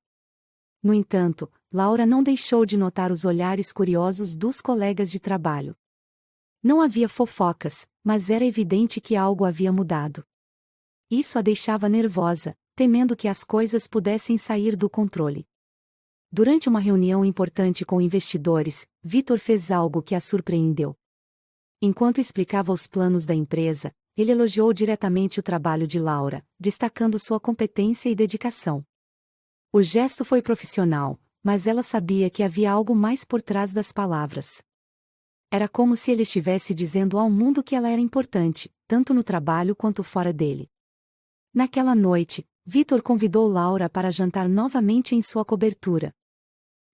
No entanto, Laura não deixou de notar os olhares curiosos dos colegas de trabalho. Não havia fofocas, mas era evidente que algo havia mudado. Isso a deixava nervosa, temendo que as coisas pudessem sair do controle. Durante uma reunião importante com investidores, Vitor fez algo que a surpreendeu. Enquanto explicava os planos da empresa, ele elogiou diretamente o trabalho de Laura, destacando sua competência e dedicação. O gesto foi profissional, mas ela sabia que havia algo mais por trás das palavras. Era como se ele estivesse dizendo ao mundo que ela era importante, tanto no trabalho quanto fora dele. Naquela noite, Vitor convidou Laura para jantar novamente em sua cobertura.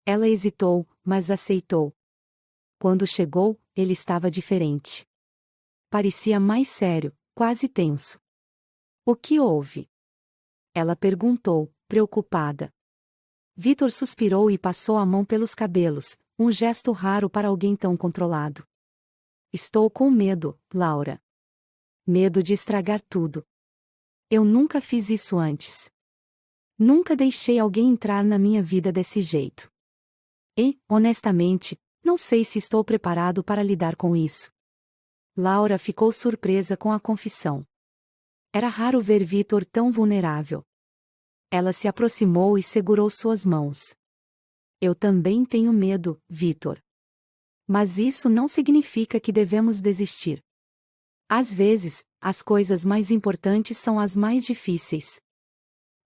Ela hesitou, mas aceitou. Quando chegou, ele estava diferente. Parecia mais sério, quase tenso. O que houve? Ela perguntou, preocupada. Vitor suspirou e passou a mão pelos cabelos, um gesto raro para alguém tão controlado. Estou com medo, Laura. Medo de estragar tudo. Eu nunca fiz isso antes. Nunca deixei alguém entrar na minha vida desse jeito. E, honestamente, não sei se estou preparado para lidar com isso. Laura ficou surpresa com a confissão. Era raro ver Vitor tão vulnerável. Ela se aproximou e segurou suas mãos. Eu também tenho medo, Vitor. Mas isso não significa que devemos desistir. Às vezes, as coisas mais importantes são as mais difíceis.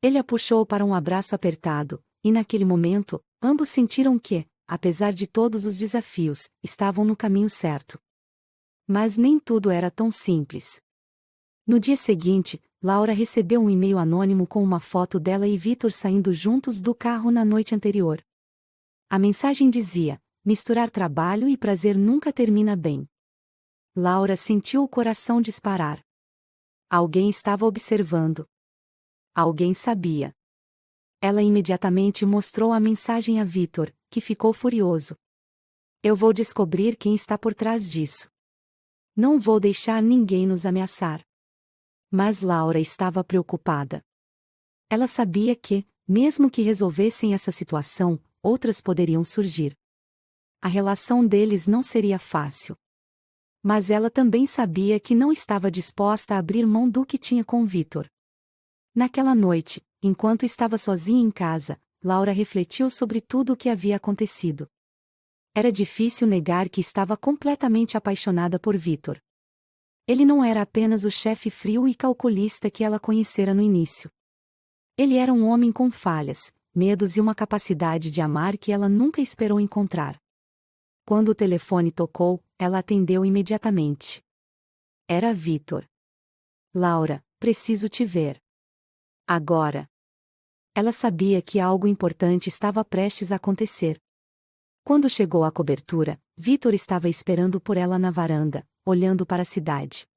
Ele a puxou para um abraço apertado, e naquele momento, ambos sentiram que, apesar de todos os desafios, estavam no caminho certo. Mas nem tudo era tão simples. No dia seguinte, Laura recebeu um e-mail anônimo com uma foto dela e Vitor saindo juntos do carro na noite anterior. A mensagem dizia: misturar trabalho e prazer nunca termina bem. Laura sentiu o coração disparar. Alguém estava observando. Alguém sabia. Ela imediatamente mostrou a mensagem a Vitor, que ficou furioso. Eu vou descobrir quem está por trás disso. Não vou deixar ninguém nos ameaçar. Mas Laura estava preocupada. Ela sabia que, mesmo que resolvessem essa situação, outras poderiam surgir. A relação deles não seria fácil. Mas ela também sabia que não estava disposta a abrir mão do que tinha com Vitor. Naquela noite, enquanto estava sozinha em casa, Laura refletiu sobre tudo o que havia acontecido. Era difícil negar que estava completamente apaixonada por Vitor. Ele não era apenas o chefe frio e calculista que ela conhecera no início. Ele era um homem com falhas, medos e uma capacidade de amar que ela nunca esperou encontrar. Quando o telefone tocou, ela atendeu imediatamente. Era Vitor. Laura, preciso te ver. Agora. Ela sabia que algo importante estava prestes a acontecer. Quando chegou à cobertura, Vitor estava esperando por ela na varanda, olhando para a cidade.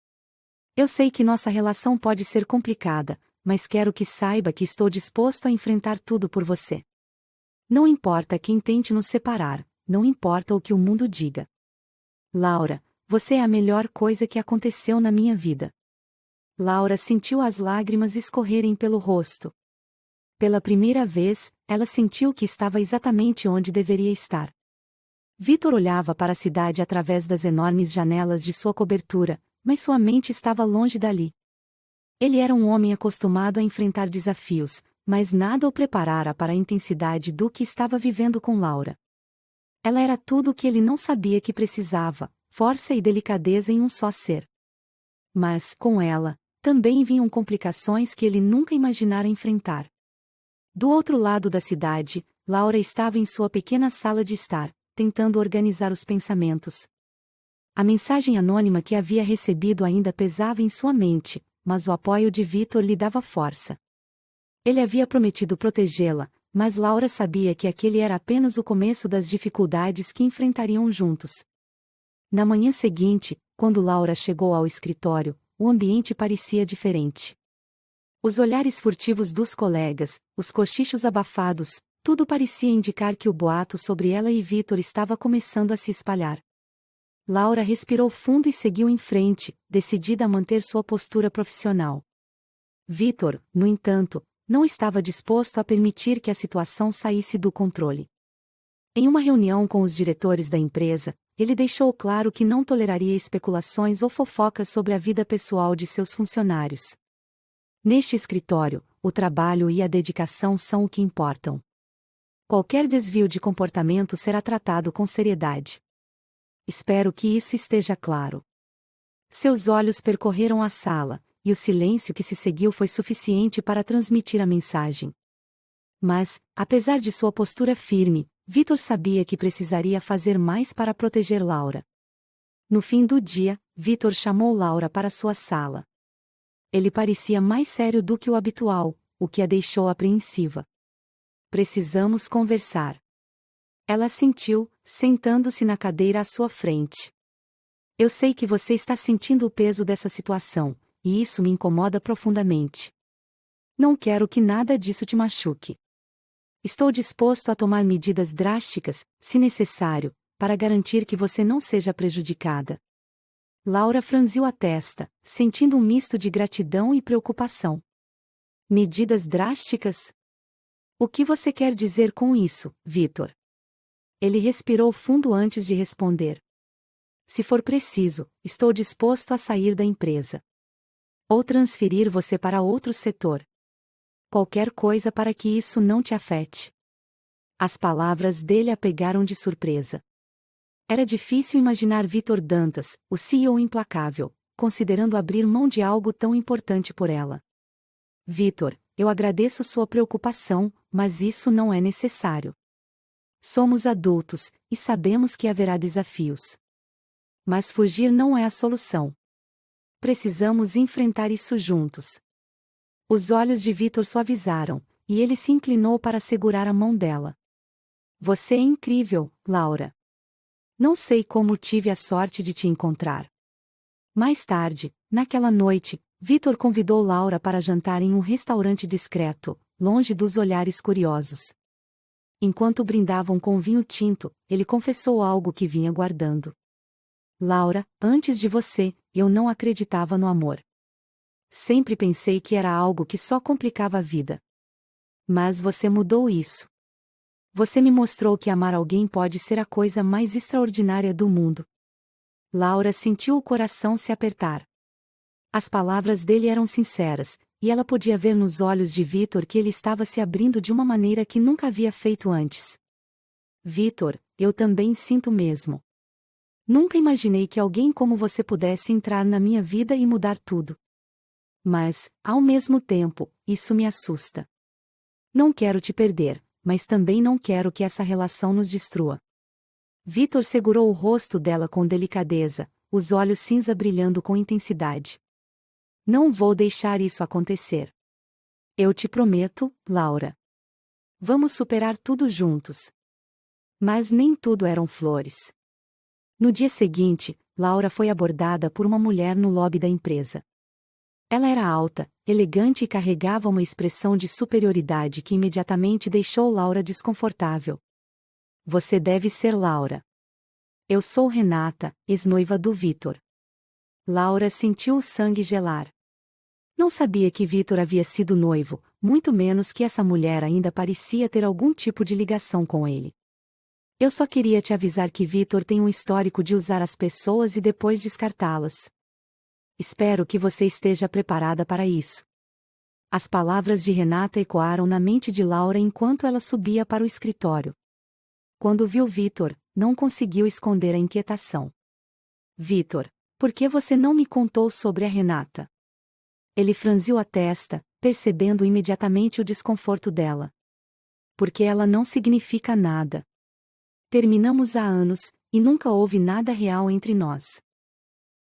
Eu sei que nossa relação pode ser complicada, mas quero que saiba que estou disposto a enfrentar tudo por você. Não importa quem tente nos separar, não importa o que o mundo diga. Laura, você é a melhor coisa que aconteceu na minha vida. Laura sentiu as lágrimas escorrerem pelo rosto. Pela primeira vez, ela sentiu que estava exatamente onde deveria estar. Vitor olhava para a cidade através das enormes janelas de sua cobertura, mas sua mente estava longe dali. Ele era um homem acostumado a enfrentar desafios, mas nada o preparara para a intensidade do que estava vivendo com Laura. Ela era tudo o que ele não sabia que precisava, força e delicadeza em um só ser. Mas, com ela, também vinham complicações que ele nunca imaginara enfrentar. Do outro lado da cidade, Laura estava em sua pequena sala de estar, tentando organizar os pensamentos. A mensagem anônima que havia recebido ainda pesava em sua mente, mas o apoio de Vitor lhe dava força. Ele havia prometido protegê-la, mas Laura sabia que aquele era apenas o começo das dificuldades que enfrentariam juntos. Na manhã seguinte, quando Laura chegou ao escritório, o ambiente parecia diferente. Os olhares furtivos dos colegas, os cochichos abafados, tudo parecia indicar que o boato sobre ela e Vitor estava começando a se espalhar. Laura respirou fundo e seguiu em frente, decidida a manter sua postura profissional. Vitor, no entanto, não estava disposto a permitir que a situação saísse do controle. Em uma reunião com os diretores da empresa, ele deixou claro que não toleraria especulações ou fofocas sobre a vida pessoal de seus funcionários. Neste escritório, o trabalho e a dedicação são o que importam. Qualquer desvio de comportamento será tratado com seriedade. Espero que isso esteja claro. Seus olhos percorreram a sala, e o silêncio que se seguiu foi suficiente para transmitir a mensagem. Mas, apesar de sua postura firme, Vitor sabia que precisaria fazer mais para proteger Laura. No fim do dia, Vitor chamou Laura para sua sala. Ele parecia mais sério do que o habitual, o que a deixou apreensiva. Precisamos conversar. Ela assentiu, sentando-se na cadeira à sua frente. Eu sei que você está sentindo o peso dessa situação, e isso me incomoda profundamente. Não quero que nada disso te machuque. Estou disposto a tomar medidas drásticas, se necessário, para garantir que você não seja prejudicada. Laura franziu a testa, sentindo um misto de gratidão e preocupação. Medidas drásticas? O que você quer dizer com isso, Vitor? Ele respirou fundo antes de responder. Se for preciso, estou disposto a sair da empresa. Ou transferir você para outro setor. Qualquer coisa para que isso não te afete. As palavras dele a pegaram de surpresa. Era difícil imaginar Vitor Dantas, o CEO implacável, considerando abrir mão de algo tão importante por ela. Vitor, eu agradeço sua preocupação, mas isso não é necessário. Somos adultos, e sabemos que haverá desafios. Mas fugir não é a solução. Precisamos enfrentar isso juntos. Os olhos de Vitor suavizaram, e ele se inclinou para segurar a mão dela. Você é incrível, Laura. Não sei como tive a sorte de te encontrar. Mais tarde, naquela noite, Vitor convidou Laura para jantar em um restaurante discreto, longe dos olhares curiosos. Enquanto brindavam com vinho tinto, ele confessou algo que vinha guardando. Laura, antes de você, eu não acreditava no amor. Sempre pensei que era algo que só complicava a vida. Mas você mudou isso. Você me mostrou que amar alguém pode ser a coisa mais extraordinária do mundo. Laura sentiu o coração se apertar. As palavras dele eram sinceras, e ela podia ver nos olhos de Vitor que ele estava se abrindo de uma maneira que nunca havia feito antes. Vitor, eu também sinto mesmo. Nunca imaginei que alguém como você pudesse entrar na minha vida e mudar tudo. Mas, ao mesmo tempo, isso me assusta. Não quero te perder, mas também não quero que essa relação nos destrua. Vitor segurou o rosto dela com delicadeza, os olhos cinza brilhando com intensidade. Não vou deixar isso acontecer. Eu te prometo, Laura. Vamos superar tudo juntos. Mas nem tudo eram flores. No dia seguinte, Laura foi abordada por uma mulher no lobby da empresa. Ela era alta, elegante e carregava uma expressão de superioridade que imediatamente deixou Laura desconfortável. Você deve ser Laura. Eu sou Renata, ex-noiva do Vitor. Laura sentiu o sangue gelar. Não sabia que Vitor havia sido noivo, muito menos que essa mulher ainda parecia ter algum tipo de ligação com ele. Eu só queria te avisar que Vitor tem um histórico de usar as pessoas e depois descartá-las. Espero que você esteja preparada para isso. As palavras de Renata ecoaram na mente de Laura enquanto ela subia para o escritório. Quando viu Vitor, não conseguiu esconder a inquietação. Vitor, por que você não me contou sobre a Renata? Ele franziu a testa, percebendo imediatamente o desconforto dela. Porque ela não significa nada. Terminamos há anos, e nunca houve nada real entre nós.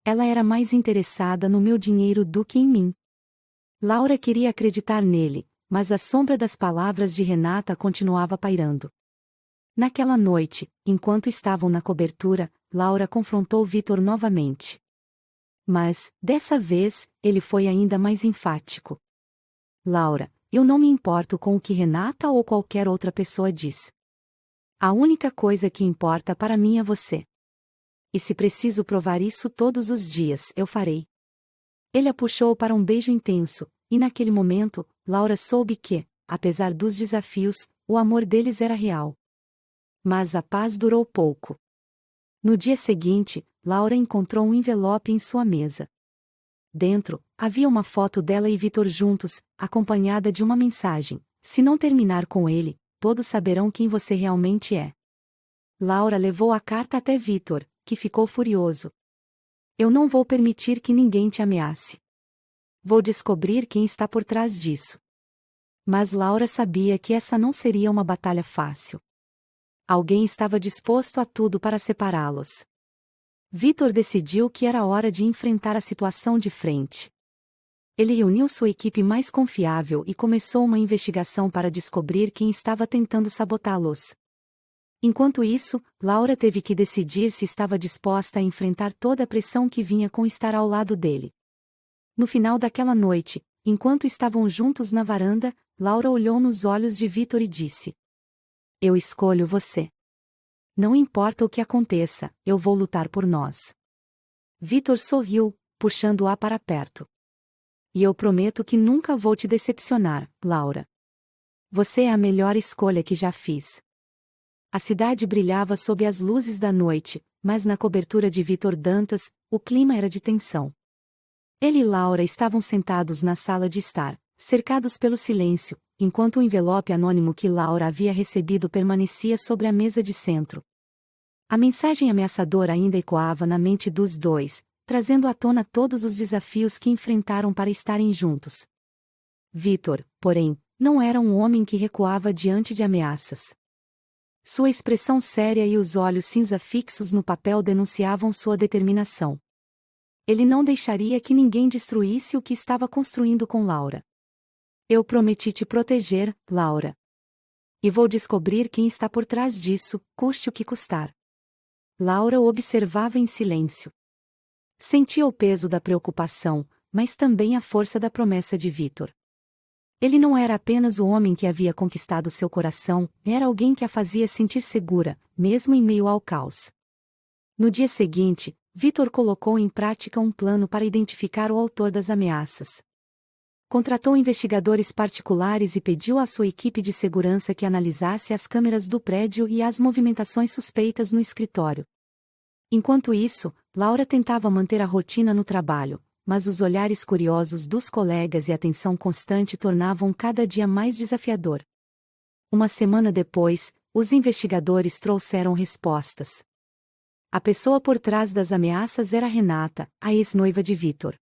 Ela era mais interessada no meu dinheiro do que em mim. Laura queria acreditar nele, mas a sombra das palavras de Renata continuava pairando. Naquela noite, enquanto estavam na cobertura, Laura confrontou Vitor novamente. Mas, dessa vez, ele foi ainda mais enfático. Laura, eu não me importo com o que Renata ou qualquer outra pessoa diz. A única coisa que importa para mim é você. E se preciso provar isso todos os dias, eu farei. Ele a puxou para um beijo intenso, e naquele momento, Laura soube que, apesar dos desafios, o amor deles era real. Mas a paz durou pouco. No dia seguinte, Laura encontrou um envelope em sua mesa. Dentro, havia uma foto dela e Vitor juntos, acompanhada de uma mensagem: se não terminar com ele, todos saberão quem você realmente é. Laura levou a carta até Vitor, que ficou furioso. Eu não vou permitir que ninguém te ameace. Vou descobrir quem está por trás disso. Mas Laura sabia que essa não seria uma batalha fácil. Alguém estava disposto a tudo para separá-los. Vitor decidiu que era hora de enfrentar a situação de frente. Ele reuniu sua equipe mais confiável e começou uma investigação para descobrir quem estava tentando sabotá-los. Enquanto isso, Laura teve que decidir se estava disposta a enfrentar toda a pressão que vinha com estar ao lado dele. No final daquela noite, enquanto estavam juntos na varanda, Laura olhou nos olhos de Victor e disse: "Eu escolho você. Não importa o que aconteça, eu vou lutar por nós." Victor sorriu, puxando-a para perto. "E eu prometo que nunca vou te decepcionar, Laura. Você é a melhor escolha que já fiz." A cidade brilhava sob as luzes da noite, mas na cobertura de Victor Dantas, o clima era de tensão. Ele e Laura estavam sentados na sala de estar, cercados pelo silêncio, enquanto o envelope anônimo que Laura havia recebido permanecia sobre a mesa de centro. A mensagem ameaçadora ainda ecoava na mente dos dois, trazendo à tona todos os desafios que enfrentaram para estarem juntos. Victor, porém, não era um homem que recuava diante de ameaças. Sua expressão séria e os olhos cinza fixos no papel denunciavam sua determinação. Ele não deixaria que ninguém destruísse o que estava construindo com Laura. "Eu prometi te proteger, Laura. E vou descobrir quem está por trás disso, custe o que custar." Laura o observava em silêncio. Sentia o peso da preocupação, mas também a força da promessa de Victor. Ele não era apenas o homem que havia conquistado seu coração, era alguém que a fazia sentir segura, mesmo em meio ao caos. No dia seguinte, Victor colocou em prática um plano para identificar o autor das ameaças. Contratou investigadores particulares e pediu à sua equipe de segurança que analisasse as câmeras do prédio e as movimentações suspeitas no escritório. Enquanto isso, Laura tentava manter a rotina no trabalho, mas os olhares curiosos dos colegas e a tensão constante tornavam cada dia mais desafiador. Uma semana depois, os investigadores trouxeram respostas. A pessoa por trás das ameaças era Renata, a ex-noiva de Victor.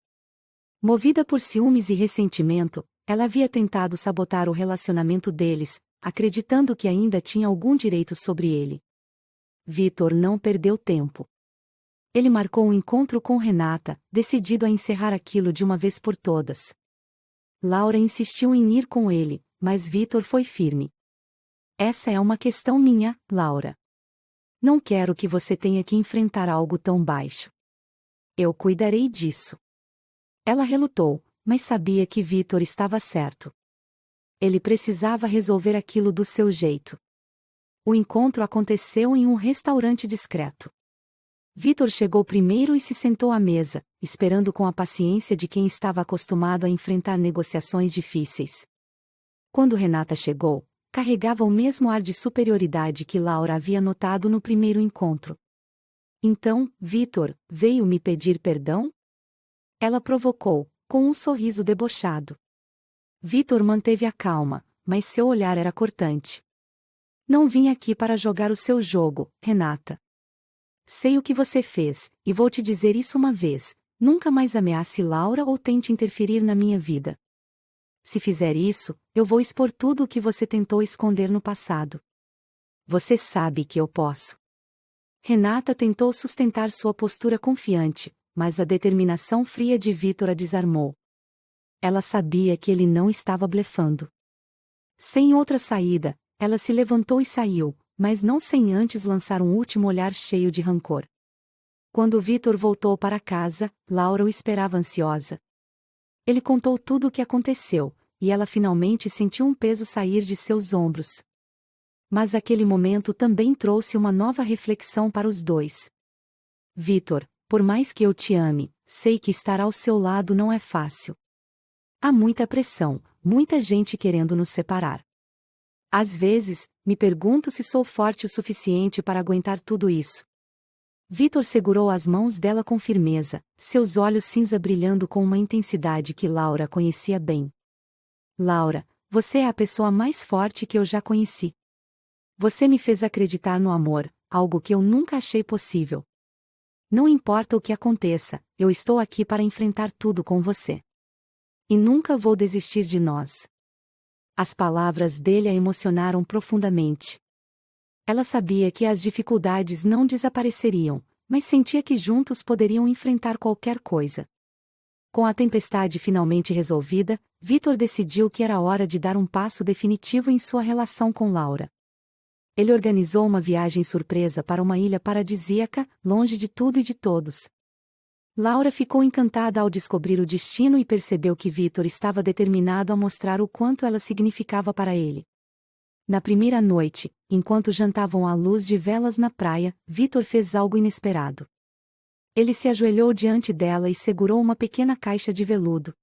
Movida por ciúmes e ressentimento, ela havia tentado sabotar o relacionamento deles, acreditando que ainda tinha algum direito sobre ele. Victor não perdeu tempo. Ele marcou um encontro com Renata, decidido a encerrar aquilo de uma vez por todas. Laura insistiu em ir com ele, mas Victor foi firme. "Essa é uma questão minha, Laura. Não quero que você tenha que enfrentar algo tão baixo. Eu cuidarei disso." Ela relutou, mas sabia que Victor estava certo. Ele precisava resolver aquilo do seu jeito. O encontro aconteceu em um restaurante discreto. Victor chegou primeiro e se sentou à mesa, esperando com a paciência de quem estava acostumado a enfrentar negociações difíceis. Quando Renata chegou, carregava o mesmo ar de superioridade que Laura havia notado no primeiro encontro. "Então, Victor, veio me pedir perdão?" Ela provocou, com um sorriso debochado. Victor manteve a calma, mas seu olhar era cortante. "Não vim aqui para jogar o seu jogo, Renata. Sei o que você fez, e vou te dizer isso uma vez: nunca mais ameace Laura ou tente interferir na minha vida. Se fizer isso, eu vou expor tudo o que você tentou esconder no passado. Você sabe que eu posso." Renata tentou sustentar sua postura confiante, mas a determinação fria de Victor a desarmou. Ela sabia que ele não estava blefando. Sem outra saída, ela se levantou e saiu, mas não sem antes lançar um último olhar cheio de rancor. Quando Victor voltou para casa, Laura o esperava ansiosa. Ele contou tudo o que aconteceu, e ela finalmente sentiu um peso sair de seus ombros. Mas aquele momento também trouxe uma nova reflexão para os dois. "Victor, por mais que eu te ame, sei que estar ao seu lado não é fácil. Há muita pressão, muita gente querendo nos separar. Às vezes, me pergunto se sou forte o suficiente para aguentar tudo isso." Victor segurou as mãos dela com firmeza, seus olhos cinza brilhando com uma intensidade que Laura conhecia bem. "Laura, você é a pessoa mais forte que eu já conheci. Você me fez acreditar no amor, algo que eu nunca achei possível. Não importa o que aconteça, eu estou aqui para enfrentar tudo com você. E nunca vou desistir de nós." As palavras dele a emocionaram profundamente. Ela sabia que as dificuldades não desapareceriam, mas sentia que juntos poderiam enfrentar qualquer coisa. Com a tempestade finalmente resolvida, Vitor decidiu que era hora de dar um passo definitivo em sua relação com Laura. Ele organizou uma viagem surpresa para uma ilha paradisíaca, longe de tudo e de todos. Laura ficou encantada ao descobrir o destino e percebeu que Vitor estava determinado a mostrar o quanto ela significava para ele. Na primeira noite, enquanto jantavam à luz de velas na praia, Vitor fez algo inesperado. Ele se ajoelhou diante dela e segurou uma pequena caixa de veludo.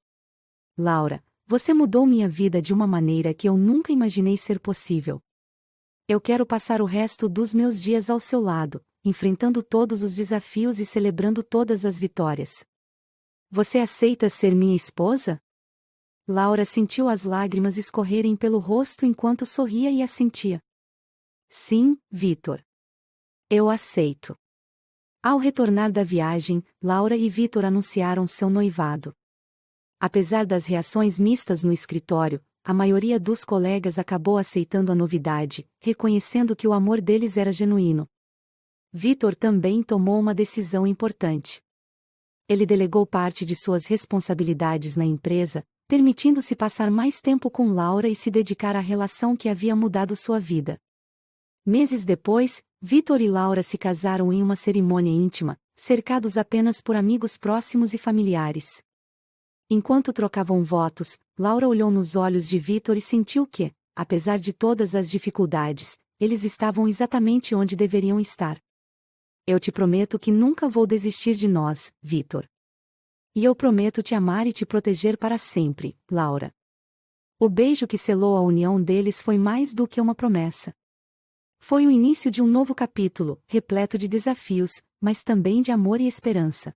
Laura, você mudou minha vida de uma maneira que eu nunca imaginei ser possível. Eu quero passar o resto dos meus dias ao seu lado, enfrentando todos os desafios e celebrando todas as vitórias. Você aceita ser minha esposa? Laura sentiu as lágrimas escorrerem pelo rosto enquanto sorria e assentia. Sim, Vitor. Eu aceito. Ao retornar da viagem, Laura e Vitor anunciaram seu noivado. Apesar das reações mistas no escritório, a maioria dos colegas acabou aceitando a novidade, reconhecendo que o amor deles era genuíno. Vitor também tomou uma decisão importante. Ele delegou parte de suas responsabilidades na empresa, permitindo-se passar mais tempo com Laura e se dedicar à relação que havia mudado sua vida. Meses depois, Vitor e Laura se casaram em uma cerimônia íntima, cercados apenas por amigos próximos e familiares. Enquanto trocavam votos, Laura olhou nos olhos de Vitor e sentiu que, apesar de todas as dificuldades, eles estavam exatamente onde deveriam estar. Eu te prometo que nunca vou desistir de nós, Vitor. E eu prometo te amar e te proteger para sempre, Laura. O beijo que selou a união deles foi mais do que uma promessa. Foi o início de um novo capítulo, repleto de desafios, mas também de amor e esperança.